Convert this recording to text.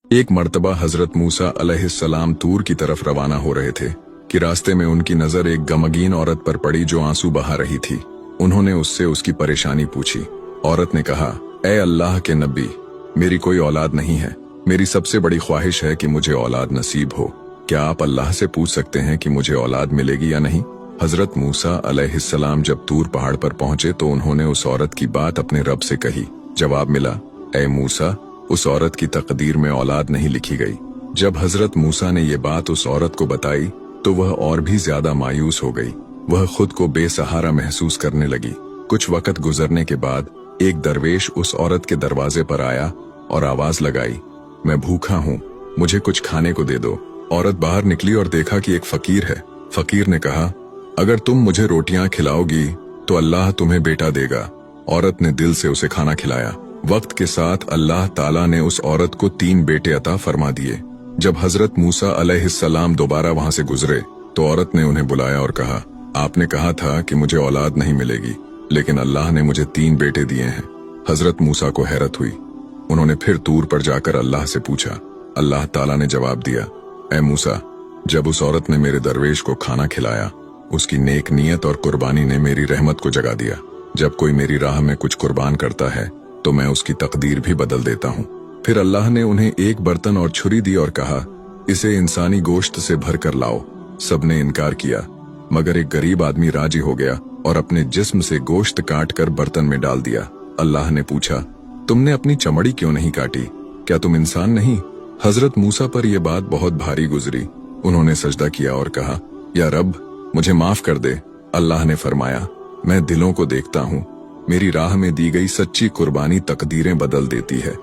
एक मर्तबा हजरत मूसा अलैहिस्सलाम तूर की तरफ रवाना हो रहे थे कि रास्ते में उनकी नजर एक गमगीन औरत पर पड़ी जो आंसू बहा रही थी। उन्होंने उससे उसकी परेशानी पूछी। औरत ने कहा, ए अल्लाह के नबी, मेरी कोई औलाद नहीं है। मेरी सबसे बड़ी ख्वाहिश है कि मुझे औलाद नसीब हो। क्या आप अल्लाह से पूछ सकते हैं कि मुझे औलाद मिलेगी या नहीं? हजरत मूसा अलैहिस्सलाम जब तूर पहाड़ पर पहुंचे तो उन्होंने उस औरत की बात अपने रब से कही। जवाब मिला, ए मूसा, उस औरत की तकदीर में औलाद नहीं लिखी गई। जब हजरत मूसा ने ये बात उस औरत को बताई तो वह और भी ज्यादा मायूस हो गई। वह खुद को बेसहारा महसूस करने लगी। कुछ वक्त गुजरने के बाद एक दरवेश उस औरत के दरवाजे पर आया और आवाज लगाई, मैं भूखा हूँ, मुझे कुछ खाने को दे दो। औरत बाहर निकली और देखा कि एक फकीर है। फकीर ने कहा, अगर तुम मुझे रोटियां खिलाओगी तो अल्लाह तुम्हें बेटा देगा। औरत ने दिल से उसे खाना खिलाया। वक्त के साथ अल्लाह ताला ने उस औरत को 3 बेटे अता फरमा दिए। जब हजरत मूसा अलैहिस्सलाम दोबारा वहां से गुजरे तो औरत ने उन्हें बुलाया और कहा, आपने कहा था कि मुझे औलाद नहीं मिलेगी, लेकिन अल्लाह ने मुझे 3 बेटे दिए हैं। हजरत मूसा को हैरत हुई। उन्होंने फिर तूर पर जाकर अल्लाह से पूछा। अल्लाह ताला ने जवाब दिया, ए मूसा, जब उस औरत ने मेरे दरवेश को खाना खिलाया, उसकी नेक नीयत और कुर्बानी ने मेरी रहमत को जगा दिया। जब कोई मेरी राह में कुछ कुर्बान करता है तो मैं उसकी तकदीर भी बदल देता हूँ। फिर अल्लाह ने उन्हें एक बर्तन और छुरी दी और कहा, इसे इंसानी गोश्त से भर कर लाओ। सबने इनकार किया, मगर एक गरीब आदमी राजी हो गया और अपने जिस्म से गोश्त काट कर बर्तन में डाल दिया। अल्लाह ने पूछा, तुमने अपनी चमड़ी क्यों नहीं काटी? क्या तुम इंसान नहीं? हजरत मूसा पर यह बात बहुत भारी गुजरी। उन्होंने सजदा किया और कहा, या रब, मुझे माफ कर दे। अल्लाह ने फरमाया, मैं दिलों को देखता हूँ। मेरी राह में दी गई सच्ची कुर्बानी तकदीरें बदल देती है।